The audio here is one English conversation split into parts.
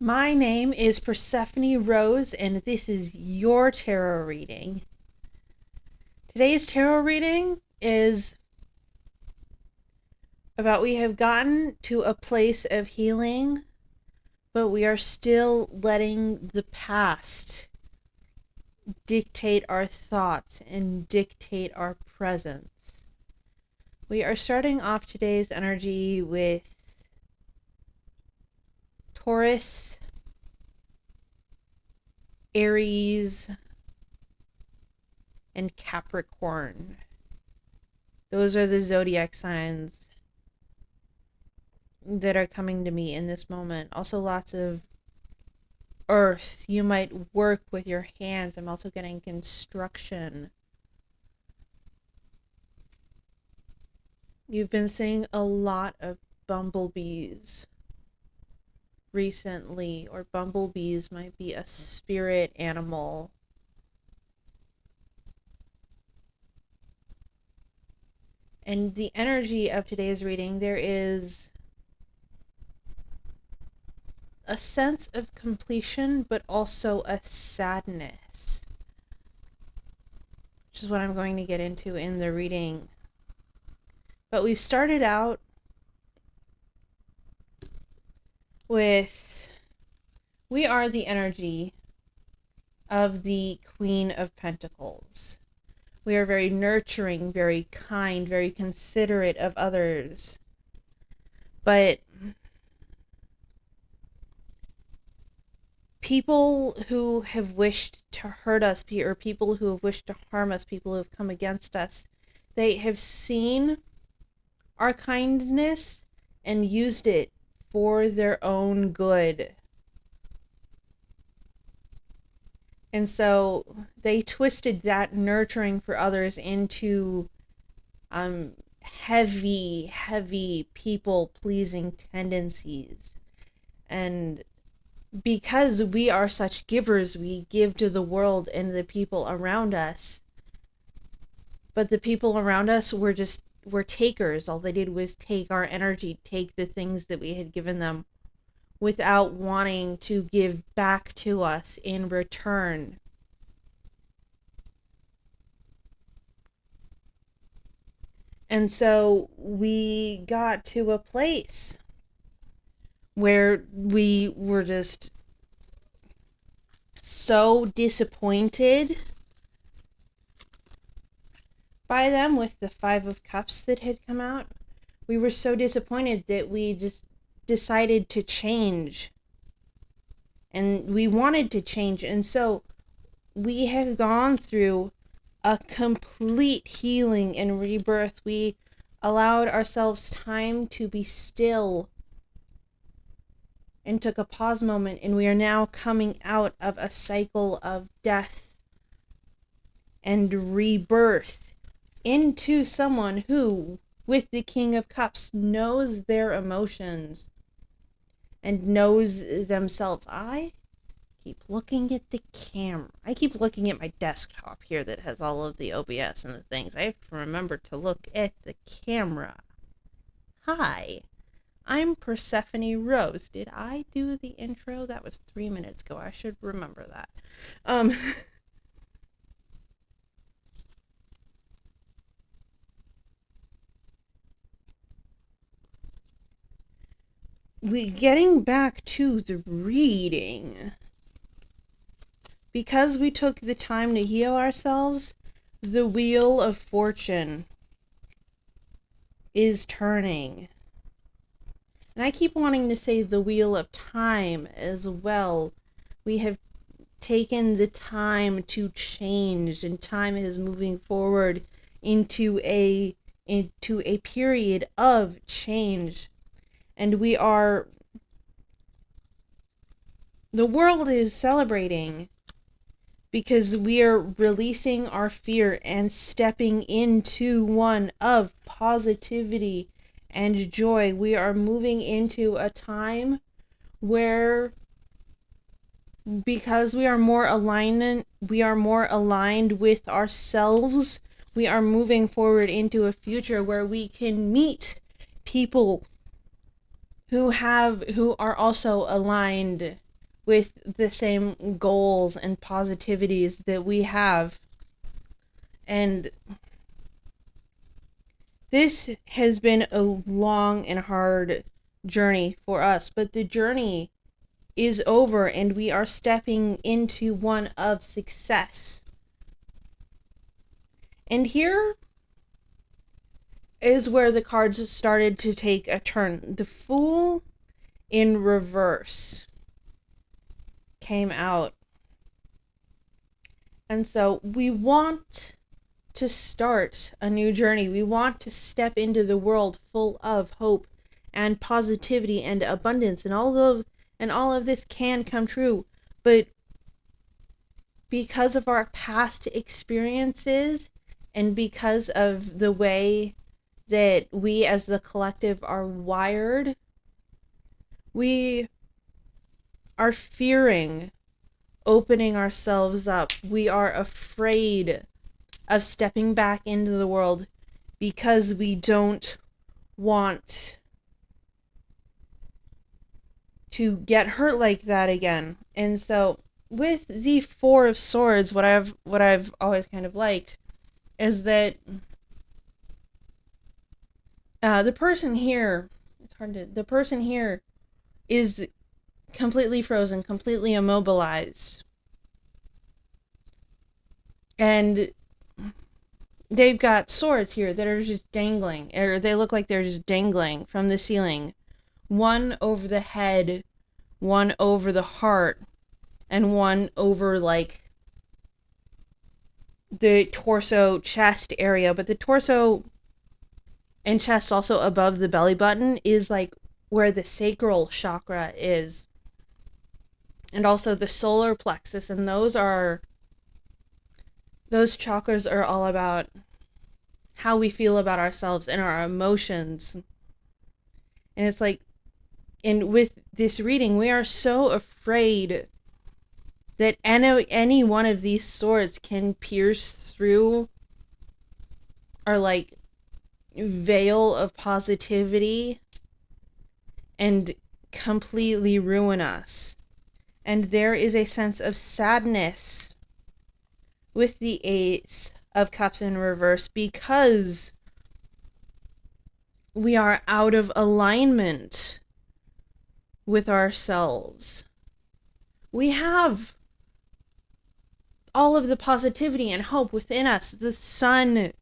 My name is Persephone Rose, and this is your tarot reading. Today's tarot reading is about we have gotten to a place of healing, but we are still letting the past dictate our thoughts and dictate our presence. We are starting off today's energy with Taurus, Aries, and Capricorn. Those are the zodiac signs that are coming to me in this moment. Also lots of earth. You might work with your hands. I'm also getting construction. You've been seeing a lot of bumblebees recently, or bumblebees might be a spirit animal. And the energy of today's reading, there is a sense of completion, but also a sadness, which is what I'm going to get into in the reading. But we started out with, we are the energy of the Queen of Pentacles. We are very nurturing, very kind, very considerate of others. But people who have wished to hurt us, or people who have wished to harm us, people who have come against us, they have seen our kindness and used it for their own good. And so they twisted that nurturing for others into heavy people-pleasing tendencies. And because we are such givers, we give to the world and the people around us. But the people around us were takers. All they did was take our energy, take the things that we had given them, without wanting to give back to us in return. And so we got to a place where we were just so disappointed by them with the Five of Cups that had come out. We were so disappointed that we just decided to change. And we wanted to change. And so we have gone through a complete healing and rebirth. We allowed ourselves time to be still and took a pause moment, and we are now coming out of a cycle of death and rebirth into someone who, with the King of Cups, knows their emotions and knows themselves. I keep looking at the camera. I keep looking at my desktop here that has all of the OBS and the things. I have to remember to look at the camera. Hi, I'm Persephone Rose. Did I do the intro? That was 3 minutes ago. I should remember that. Getting back to the reading. Because we took the time to heal ourselves, the wheel of fortune is turning. And I keep wanting to say the wheel of time as well. We have taken the time to change, and time is moving forward into a period of change. And the world is celebrating, because we are releasing our fear and stepping into one of positivity and joy. We are moving into a time where, because we are more aligned with ourselves, we are moving forward into a future where we can meet people who are also aligned with the same goals and positivities that we have. And this has been a long and hard journey for us, but the journey is over and we are stepping into one of success. And here is where the cards started to take a turn. The Fool in reverse came out. And so we want to start a new journey. We want to step into the world full of hope and positivity and abundance, and all of this can come true. But because of our past experiences and because of the way that we as the collective are wired, we are fearing opening ourselves up. We are afraid of stepping back into the world because we don't want to get hurt like that again. And so with the Four of Swords, what I've always kind of liked is that the person here is completely frozen, completely immobilized. And they've got swords here that are just dangling, or they look like they're just dangling from the ceiling. One over the head, one over the heart, and one over like the torso chest area. But the torso and chest, also above the belly button, is like where the sacral chakra is, and also the solar plexus. And those chakras are all about how we feel about ourselves and our emotions. And it's like, and with this reading, we are so afraid that any one of these swords can pierce through our like veil of positivity and completely ruin us. And there is a sense of sadness with the Ace of Cups in reverse because we are out of alignment with ourselves. We have all of the positivity and hope within us. The sun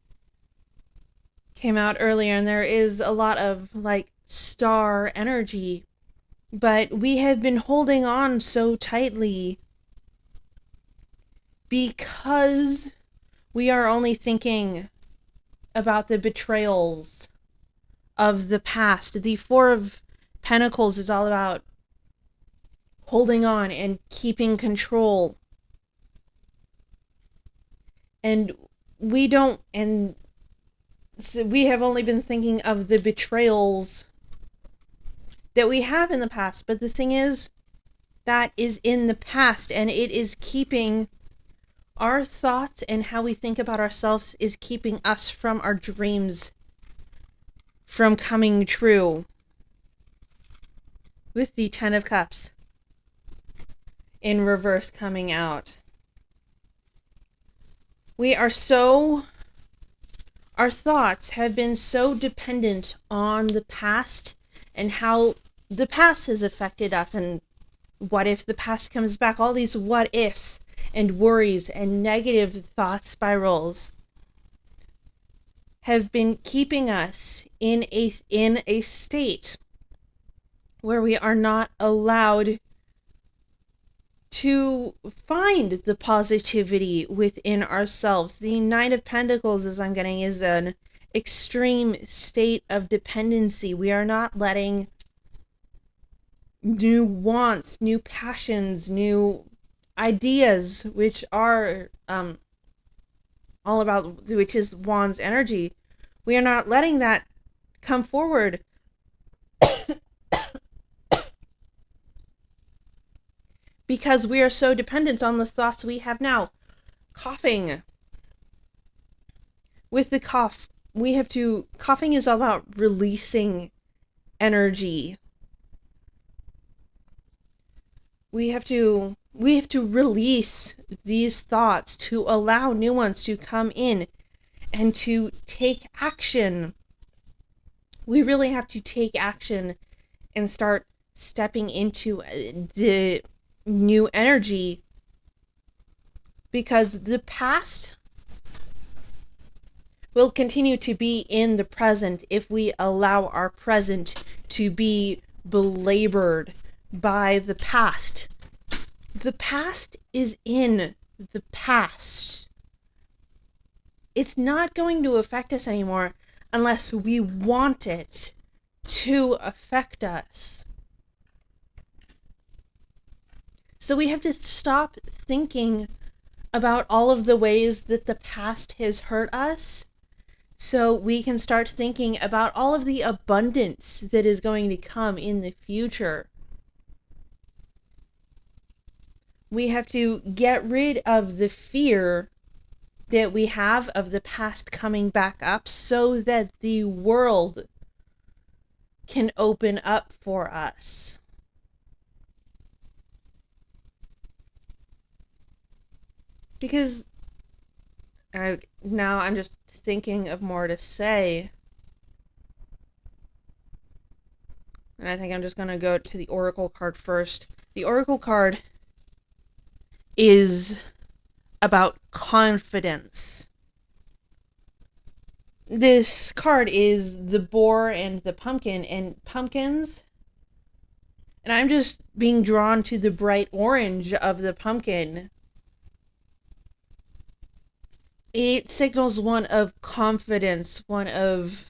came out earlier, and there is a lot of like star energy, but we have been holding on so tightly because we are only thinking about the betrayals of the past. The Four of Pentacles is all about holding on and keeping control. And so we have only been thinking of the betrayals that we have in the past. But the thing is, that is in the past, and it is keeping our thoughts and how we think about ourselves is keeping us from our dreams from coming true. With the Ten of Cups in reverse coming out. Our thoughts have been so dependent on the past and how the past has affected us, and what if the past comes back? All these what ifs and worries and negative thought spirals have been keeping us in a state where we are not allowed to find the positivity within ourselves. The Nine of Pentacles, as I'm getting, is an extreme state of dependency. We are not letting new wants, new passions, new ideas, which are all about, which is Wands energy. We are not letting that come forward because we are so dependent on the thoughts we have now. Coughing. With the cough, coughing is all about releasing energy. we have to release these thoughts to allow new ones to come in and to take action. We really have to take action and start stepping into the new energy, because the past will continue to be in the present if we allow our present to be belabored by the past. The past is in the past. It's not going to affect us anymore unless we want it to affect us. So we have to stop thinking about all of the ways that the past has hurt us, so we can start thinking about all of the abundance that is going to come in the future. We have to get rid of the fear that we have of the past coming back up so that the world can open up for us. Because now I'm just thinking of more to say. And I think I'm just going to go to the Oracle card first. The Oracle card is about confidence. This card is the boar and the pumpkin, and pumpkins. And I'm just being drawn to the bright orange of the pumpkin. It signals one of confidence, one of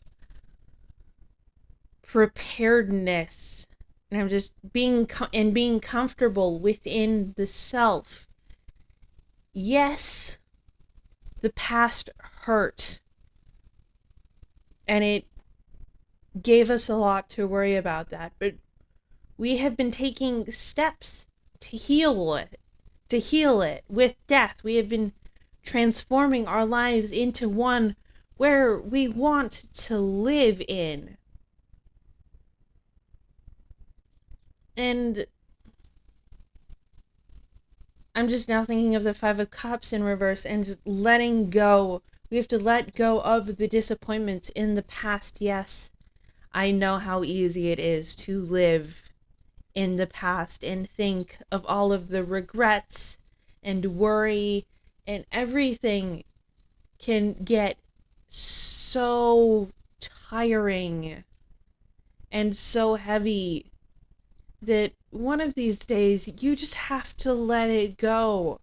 preparedness. And I'm just being comfortable within the self. Yes, the past hurt, and it gave us a lot to worry about that, but we have been taking steps to heal it with death. We have been transforming our lives into one where we want to live in. And I'm just now thinking of the Five of Cups in reverse and just letting go. We have to let go of the disappointments in the past. Yes, I know how easy it is to live in the past and think of all of the regrets and worry, and everything can get so tiring and so heavy that one of these days you just have to let it go.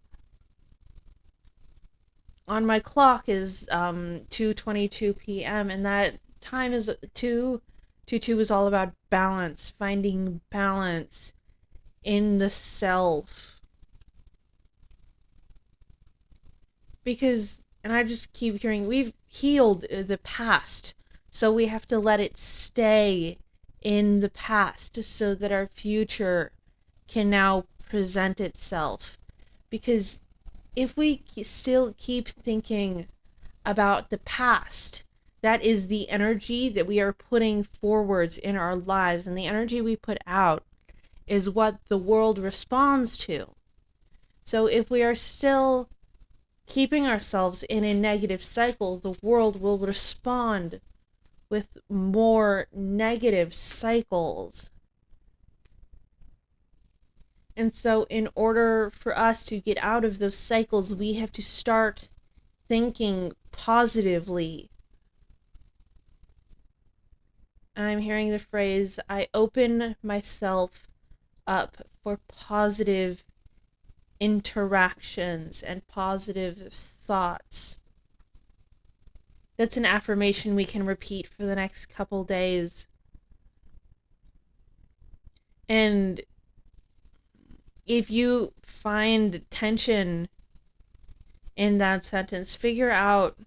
On my clock is 2:22 p.m. and that time is 2 is all about balance, finding balance in the self. Because, and I just keep hearing, we've healed the past, so we have to let it stay in the past so that our future can now present itself. Because if we still keep thinking about the past, that is the energy that we are putting forwards in our lives, and the energy we put out is what the world responds to. So if we are still keeping ourselves in a negative cycle, the world will respond with more negative cycles. And so in order for us to get out of those cycles, we have to start thinking positively. And I'm hearing the phrase, I open myself up for positive interactions and positive thoughts. That's an affirmation we can repeat for the next couple days. And if you find tension in that sentence, figure out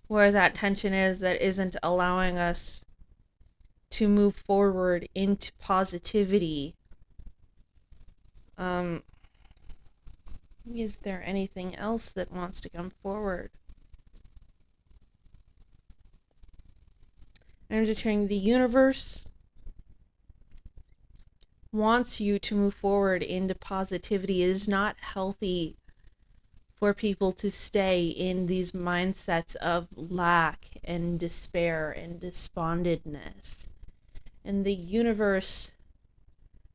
where that tension is that isn't allowing us to move forward into positivity. Is there anything else that wants to come forward? I'm just hearing the universe wants you to move forward into positivity. It is not healthy for people to stay in these mindsets of lack and despair and despondentness. And the universe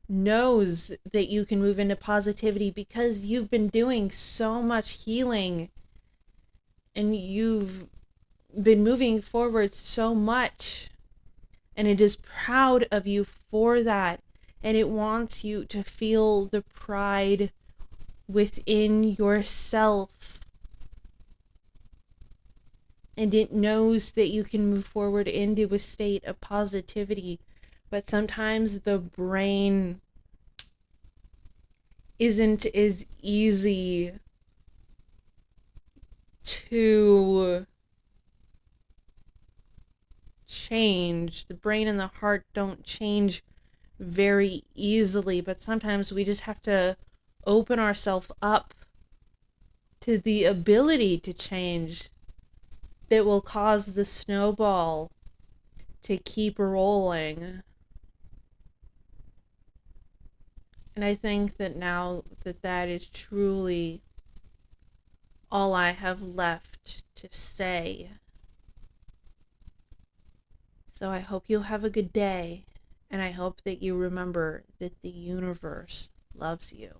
knows that you can move into positivity because you've been doing so much healing and you've been moving forward so much, and it is proud of you for that, and it wants you to feel the pride within yourself, and it knows that you can move forward into a state of positivity. But sometimes the brain isn't as easy to change. The brain and the heart don't change very easily, but sometimes we just have to open ourselves up to the ability to change that will cause the snowball to keep rolling. And I think that now that is truly all I have left to say. So I hope you'll have a good day, and I hope that you remember that the universe loves you.